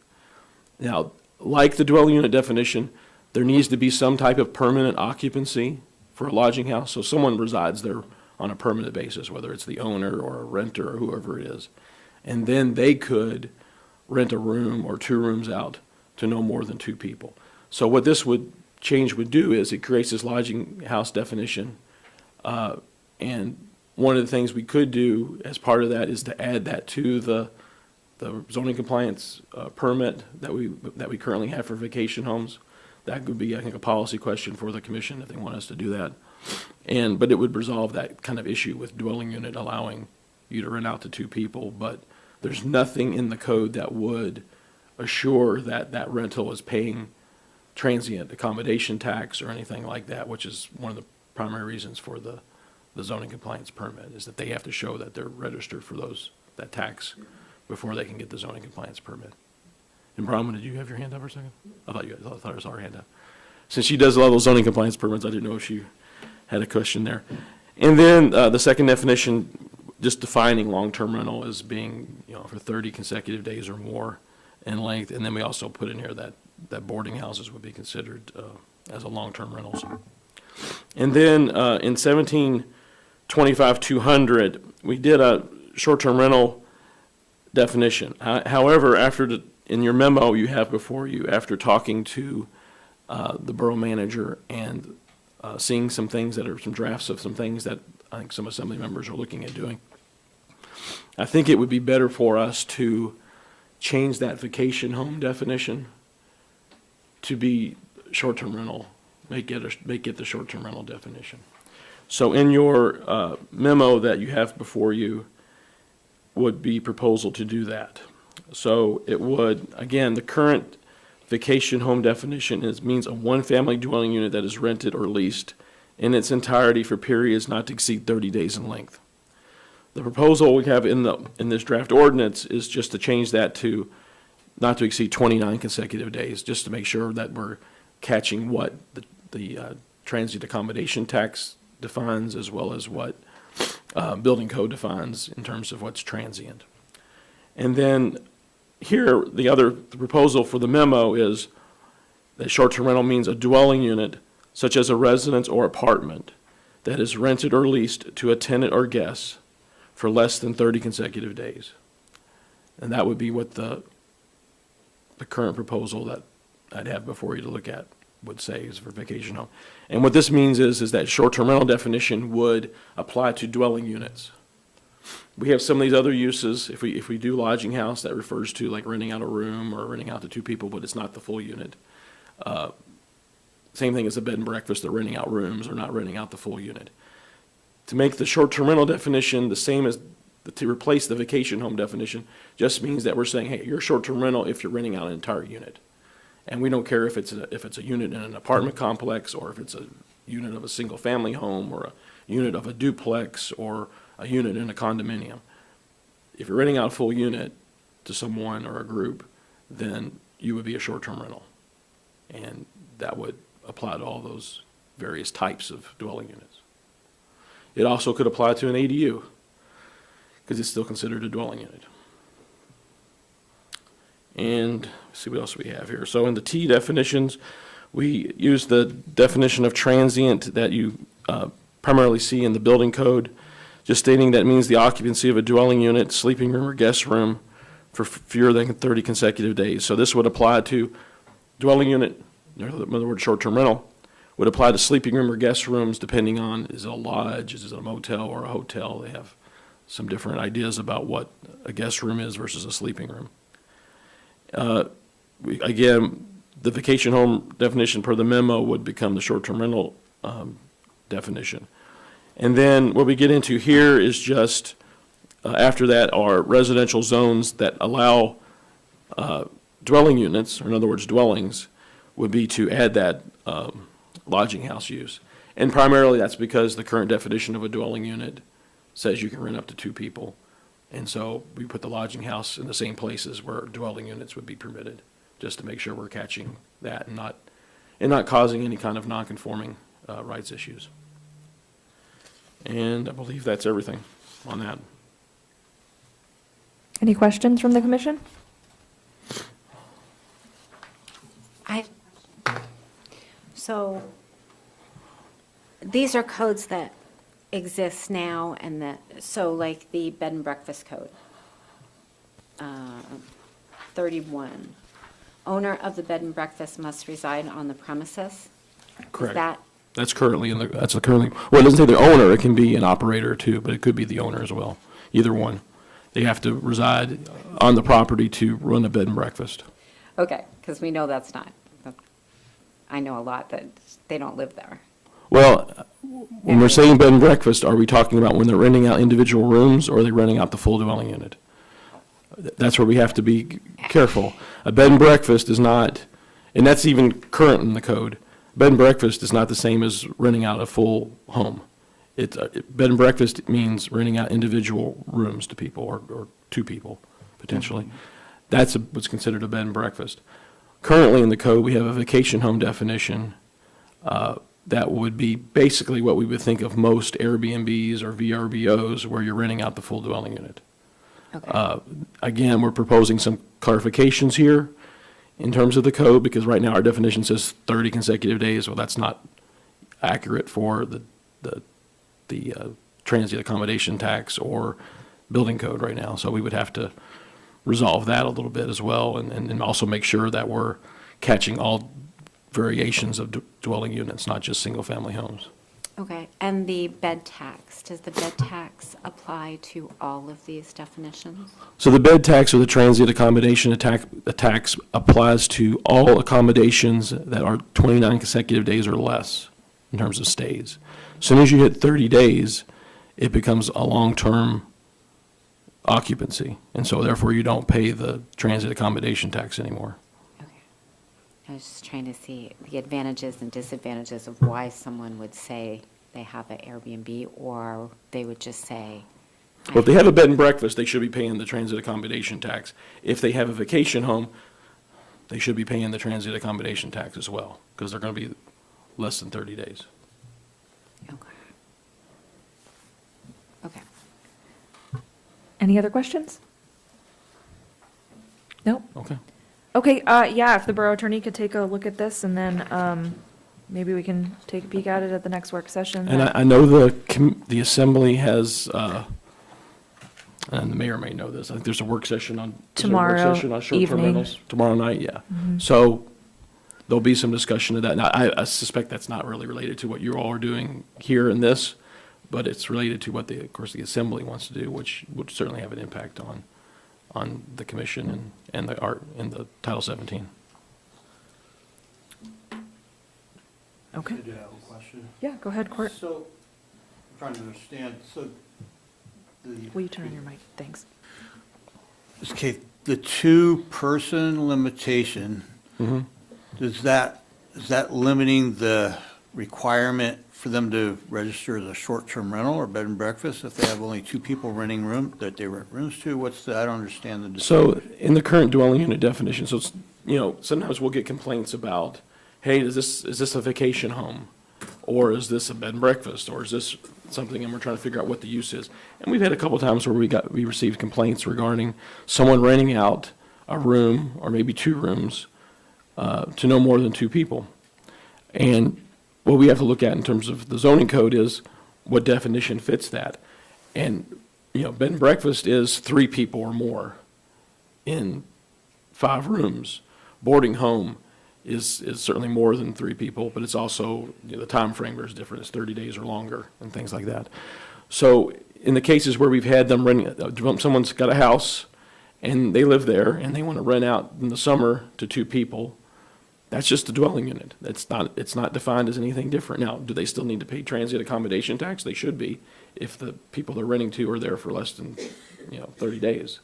Now, like the dwelling unit definition, there needs to be some type of permanent occupancy for a lodging house. So someone resides there on a permanent basis, whether it's the owner or a renter or whoever it is. And then they could rent a room or 2 rooms out to no more than 2 people. So what this change would do is it creates this lodging house definition. And one of the things we could do as part of that is to add that to the zoning compliance permit that we currently have for vacation homes. That could be, I think, a policy question for the commission if they want us to do that. But it would resolve that kind of issue with dwelling unit allowing you to rent out to 2 people. But there's nothing in the code that would assure that that rental is paying transient accommodation tax or anything like that, which is one of the primary reasons for the zoning compliance permit, is that they have to show that they're registered for that tax before they can get the zoning compliance permit. And Brahma, did you have your hand up for a second? I thought I saw her hand up. Since she does a lot of those zoning compliance permits, I didn't know if she had a question there. And then the second definition, just defining long-term rental as being, for 30 consecutive days or more in length. And then we also put in here that boarding houses would be considered as a long-term rental. And then in 1725-200, we did a short-term rental definition. However, in your memo you have before you, after talking to the borough manager and seeing some things that are some drafts of some things that I think some assembly members are looking at doing, I think it would be better for us to change that vacation home definition to be short-term rental, make it the short-term rental definition. So in your memo that you have before you would be proposal to do that. So it would, again, the current vacation home definition means a 1-family dwelling unit that is rented or leased in its entirety for periods not to exceed 30 days in length. The proposal we have in this draft ordinance is just to change that to not to exceed 29 consecutive days, just to make sure that we're catching what the transient accommodation tax defines, as well as what building code defines in terms of what's transient. And then here, the proposal for the memo is that short-term rental means a dwelling unit, such as a residence or apartment, that is rented or leased to a tenant or guest for less than 30 consecutive days. And that would be what the current proposal that I'd have before you to look at would say is for vacation home. And what this means is that short-term rental definition would apply to dwelling units. We have some of these other uses. If we do lodging house, that refers to like renting out a room or renting out to 2 people, but it's not the full unit. Same thing as a bed and breakfast, they're renting out rooms or not renting out the full unit. To make the short-term rental definition the same as to replace the vacation home definition just means that we're saying, hey, you're a short-term rental if you're renting out an entire unit. And we don't care if it's a unit in an apartment complex or if it's a unit of a single-family home or a unit of a duplex or a unit in a condominium. If you're renting out a full unit to someone or a group, then you would be a short-term rental. And that would apply to all those various types of dwelling units. It also could apply to an ADU, because it's still considered a dwelling unit. And let's see what else we have here. So in the T definitions, we use the definition of transient that you primarily see in the building code, just stating that means the occupancy of a dwelling unit, sleeping room, or guest room for fewer than 30 consecutive days. So this would apply to dwelling unit, in other words, short-term rental, would apply to sleeping room or guest rooms depending on, is it a lodge, is it a motel or a hotel? They have some different ideas about what a guest room is versus a sleeping room. Again, the vacation home definition per the memo would become the short-term rental definition. And then what we get into here is just, after that, are residential zones that allow dwelling units, or in other words, dwellings, would be to add that lodging house use. And primarily that's because the current definition of a dwelling unit says you can rent up to 2 people. And so we put the lodging house in the same places where dwelling units would be permitted, just to make sure we're catching that and not causing any kind of non-conforming rights issues. And I believe that's everything on that. Any questions from the commission? So these are codes that exist now, and so like the bed and breakfast code. 31, owner of the bed and breakfast must reside on the premises. Correct. Is that, That's currently well, it doesn't say the owner, it can be an operator too, but it could be the owner as well, either one. They have to reside on the property to run a bed and breakfast. okay, because we know that's not, I know a lot that they don't live there. Well, when we're saying bed and breakfast, are we talking about when they're renting out individual rooms, or are they renting out the full dwelling unit? That's where we have to be careful. A bed and breakfast is not, and that's even current in the code, bed and breakfast is not the same as renting out a full home. Bed and breakfast means renting out individual rooms to people, or 2 people, potentially. That's what's considered a bed and breakfast. Currently in the code, we have a vacation home definition that would be basically what we would think of most Airbnbs or VRBOs, where you're renting out the full dwelling unit. Okay. Again, we're proposing some clarifications here in terms of the code, because right now our definition says 30 consecutive days. Well, that's not accurate for the transient accommodation tax or building code right now. So we would have to resolve that a little bit as well, and also make sure that we're catching all variations of dwelling units, not just single-family homes. Okay, and the bed tax, does the bed tax apply to all of these definitions? So the bed tax, or the transient accommodation tax, applies to all accommodations that are 29 consecutive days or less in terms of stays. As soon as you hit 30 days, it becomes a long-term occupancy, and so therefore you don't pay the transient accommodation tax anymore. Okay. I was just trying to see the advantages and disadvantages of why someone would say they have an Airbnb, or they would just say. Well, if they have a bed and breakfast, they should be paying the transit accommodation tax. If they have a vacation home, they should be paying the transit accommodation tax as well, because they're going to be less than 30 days. Okay. Okay. Any other questions? Nope. Okay. Okay, yeah, if the borough attorney could take a look at this, and then maybe we can take a peek at it at the next work session. And I know the assembly has, and the mayor may know this, I think there's a work session on. is there a work Tomorrow session on short-term evening. rentals? Tomorrow night, yeah. So there'll be some discussion of that. Now, I suspect that's not really related to what you all are doing here in this, but it's related to what of course, the assembly wants to do, which would certainly have an impact on the commission and the art in the Title 17. Okay, I do have a question. yeah, go ahead, Court. So, I'm trying to understand, so Will you turn on your mic? Thanks. okay, the 2-person limitation, Mm-hmm. is that limiting the requirement for them to register as a short-term rental or bed and breakfast if they have only two people renting room, that they rent rooms to? I don't understand the So distinction. in the current dwelling unit definition, so it's, sometimes we'll get complaints about, hey, is this a vacation home? Or is this a bed and breakfast? Or is this something, and we're trying to figure out what the use is. And we've had a couple times where we received complaints regarding someone renting out a room or maybe two rooms to no more than two people. And what we have to look at in terms of the zoning code is what definition fits that. And, bed and breakfast is 3 people or more in 5 rooms. Boarding home is certainly more than 3 people, but it's also, the time frame is different. It's 30 days or longer and things like that. So in the cases where we've had them renting, someone's got a house and they live there and they want to rent out in the summer to 2 people, that's just a dwelling unit. It's not defined as anything different. Now, do they still need to pay transient accommodation tax? They should be, if the people they're renting to are there for less than, 30 days.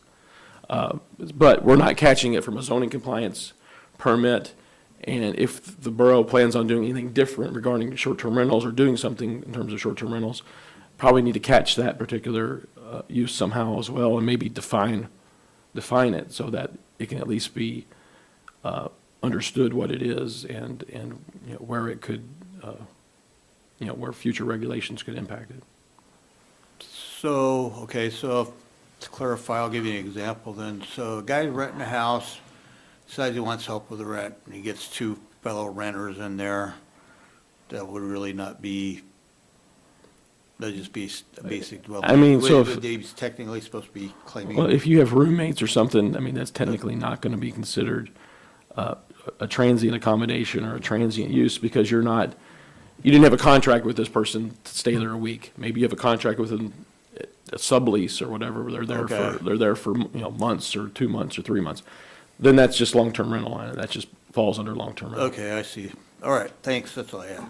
But we're not catching it from a zoning compliance permit. And if the borough plans on doing anything different regarding short-term rentals or doing something in terms of short-term rentals, probably need to catch that particular use somehow as well, and maybe define it so that it can at least be understood what it is and where it could, where future regulations could impact it. So, okay, so to clarify, I'll give you an example then. So a guy's renting a house, decides he wants help with the rent, and he gets 2 fellow renters in there. That would really not be, that'd just be a basic dwelling. I mean, so if- He's technically supposed to be claiming. Well, if you have roommates or something, that's technically not going to be considered a transient accommodation or a transient use because you didn't have a contract with this person to stay there a week. Maybe you have a contract with a sublease or whatever. Okay. They're there for months or 2 months or 3 months. Then that's just long-term rental, and that just falls under long-term rental. Okay, I see. All right, thanks, that's all I have.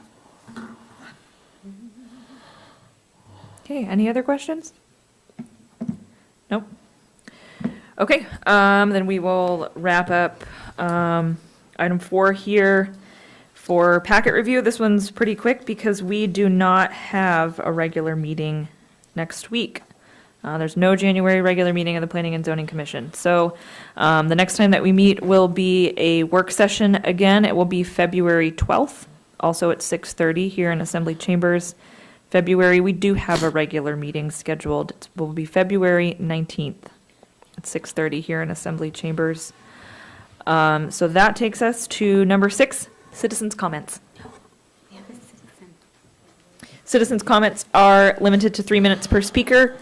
Okay, any other questions? Nope. Okay, then we will wrap up item 4 here for packet review. This one's pretty quick because we do not have a regular meeting next week. There's no January regular meeting of the Planning and Zoning Commission. So the next time that we meet will be a work session again. It will be February 12th, also at 6:30 here in Assembly Chambers. February, we do have a regular meeting scheduled. It will be February 19th at 6:30 here in Assembly Chambers. So that takes us to number 6, citizens' comments. We have a citizen. Citizens' comments are limited to 3 minutes per speaker.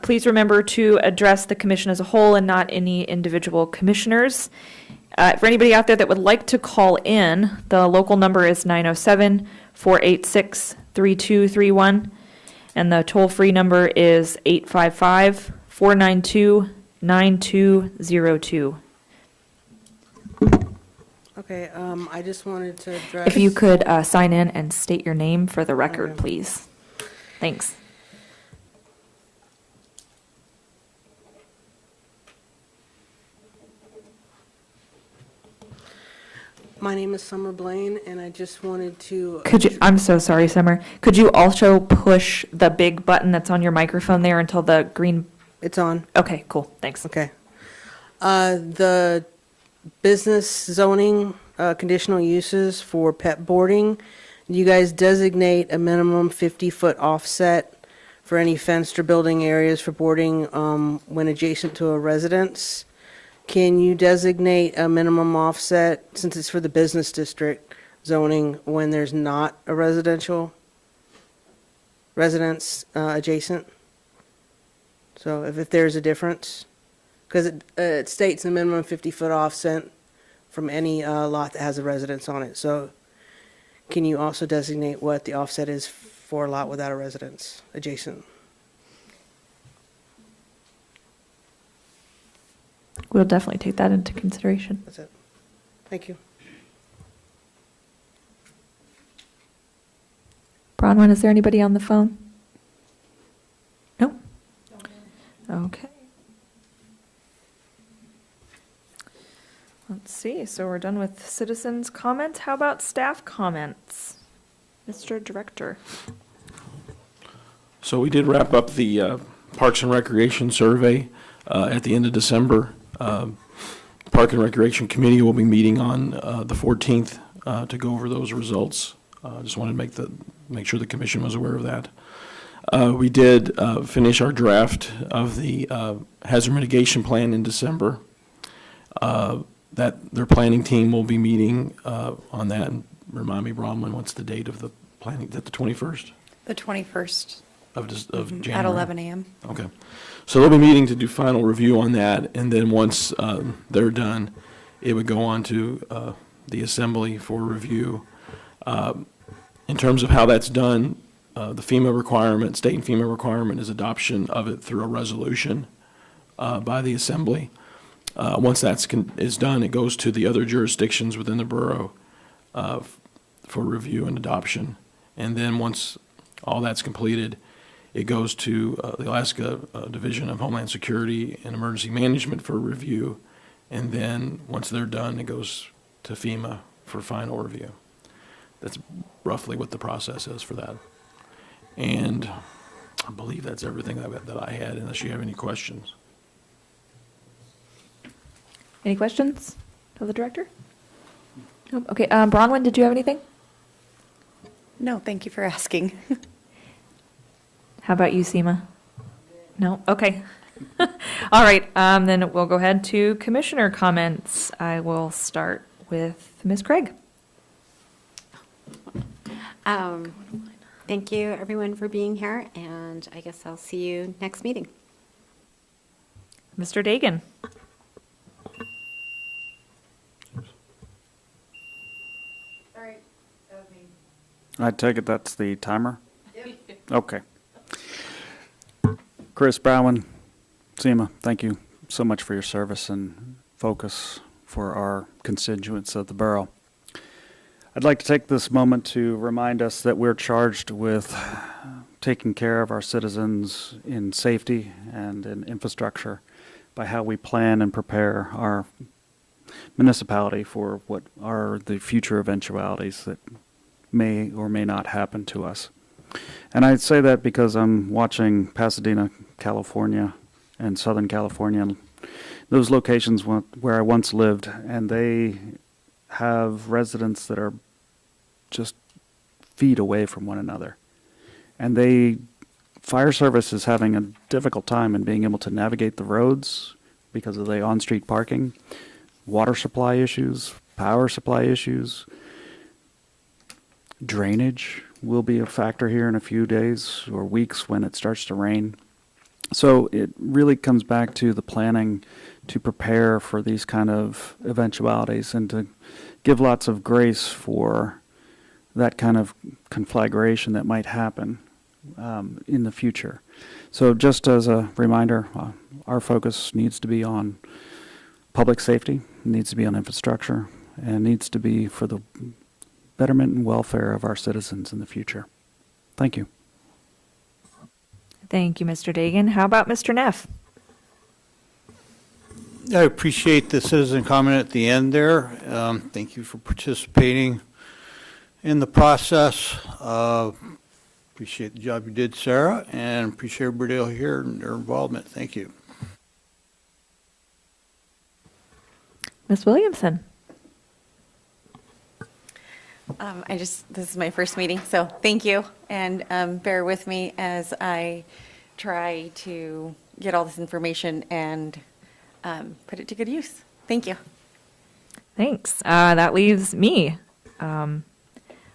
Please remember to address the commission as a whole and not any individual commissioners. For anybody out there that would like to call in, the local number is 907-486-3231, and the toll-free number is 855-492-9202. Okay, I just wanted to address. If you could sign in and state your name for the record, Okay. please. Thanks. My name is Summer Blaine, and I just wanted to. I'm so sorry, Summer. Could you also push the big button that's on your microphone there until the green? It's on. Okay, cool. Thanks. Okay. The business zoning, conditional uses for pet boarding, you guys designate a minimum 50-foot offset for any fenced or building areas for boarding when adjacent to a residence. Can you designate a minimum offset, since it's for the business district zoning, when there's not a residential residence adjacent? So if there's a difference? Because it states a minimum 50-foot offset from any lot that has a residence on it. So can you also designate what the offset is for a lot without a residence adjacent? We'll definitely take that into consideration. That's it. Thank you. Bronwyn, is there anybody on the phone? No? Okay. Let's see, so we're done with citizens' comments. How about staff comments? Mr. Director. So we did wrap up the Parks and Recreation survey at the end of December. Park and Recreation Committee will be meeting on the 14th to go over those results. Just wanted to make sure the commission was aware of that. We did finish our draft of the hazard mitigation plan in December. That their planning team will be meeting on that. And remind me, Bronwyn, what's the date of the planning? Is that the 21st The 21st of January? at 11 a.m. Okay. So they'll be meeting to do final review on that, and then once they're done, it would go on to the assembly for review. In terms of how that's done, the FEMA requirement, state and FEMA requirement is adoption of it through a resolution by the assembly. Once is done, it goes to the other jurisdictions within the borough for review and adoption. And then once all that's completed, it goes to the Alaska Division of Homeland Security and Emergency Management for review. And then once they're done, it goes to FEMA for final review. That's roughly what the process is for that. And I believe that's everything that I had, unless you have any questions. Any questions of the director? Nope. Okay, Bronwyn, did you have anything? No, thank you for asking. How about you, Seema? No? Okay. All right, then we'll go ahead to commissioner comments. I will start with Ms. Craig. Thank you, everyone, for being here, and I guess I'll see you next meeting. Mr. Dagan. I take it that's the timer? Okay. Chris, Brown, Seema, thank you so much for your service and focus for our constituents of the borough. I'd like to take this moment to remind us that we're charged with taking care of our citizens in safety and in infrastructure by how we plan and prepare our municipality for what are the future eventualities that may or may not happen to us. And I say that because I'm watching Pasadena, California, and Southern California, those locations where I once lived, and they have residents that are just feet away from one another. And fire service is having a difficult time in being able to navigate the roads because of the on-street parking, water supply issues, power supply issues. Drainage will be a factor here in a few days or weeks when it starts to rain. So it really comes back to the planning to prepare for these kind of eventualities and to give lots of grace for that kind of conflagration that might happen in the future. So just as a reminder, our focus needs to be on public safety, needs to be on infrastructure, and needs to be for the betterment and welfare of our citizens in the future. Thank you. Thank you, Mr. Dagan. How about Mr. Neff? I appreciate the citizen comment at the end there. Thank you for participating in the process. Appreciate the job you did, Sarah, and appreciate everybody here and their involvement. Thank you. Ms. Williamson. This is my first meeting, so thank you, and bear with me as I try to get all this information and put it to good use. Thank you. Thanks. That leaves me.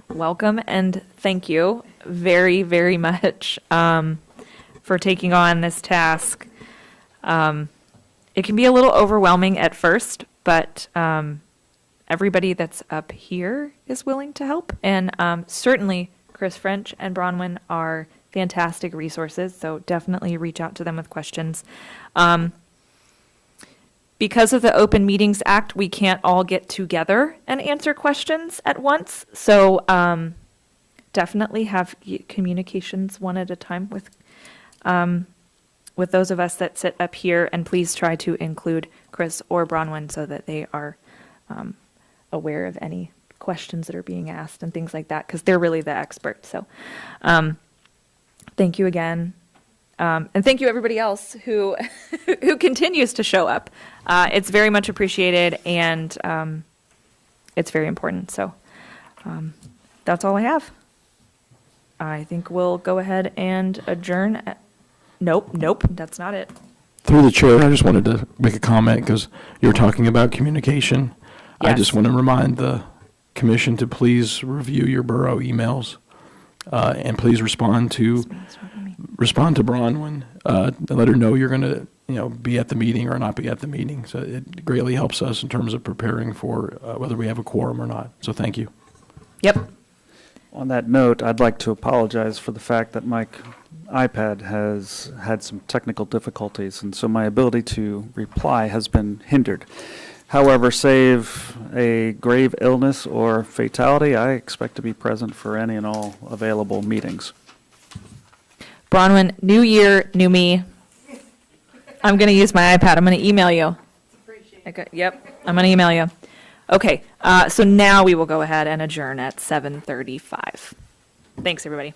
Welcome and thank you very, very much for taking on this task. It can be a little overwhelming at first, but everybody that's up here is willing to help. And certainly Chris French and Bronwyn are fantastic resources, so definitely reach out to them with questions. Because of the Open Meetings Act, we can't all get together and answer questions at once. So definitely have communications one at a time with those of us that sit up here. And please try to include Chris or Bronwyn so that they are aware of any questions that are being asked and things like that, because they're really the experts. So thank you again. And thank you, everybody else who who continues to show up. It's very much appreciated, and it's very important. So that's all I have. I think we'll go ahead and adjourn. Nope, that's not it. Through the chair, I just wanted to make a comment because you were talking about communication. I just Yes. want to remind the commission to please review your borough emails and please respond to Bronwyn and let her know you're going to be at the meeting or not be at the meeting. So it greatly helps us in terms of preparing for whether we have a quorum or not. So thank you. Yep. On that note, I'd like to apologize for the fact that my iPad has had some technical difficulties, and so my ability to reply has been hindered. However, save a grave illness or fatality, I expect to be present for any and all available meetings. Bronwyn, new year, new me. I'm going to use my iPad. I'm going to email you. Okay, yep, I'm going to email you. Okay, so now we will go ahead and adjourn at 7:35. Thanks, everybody.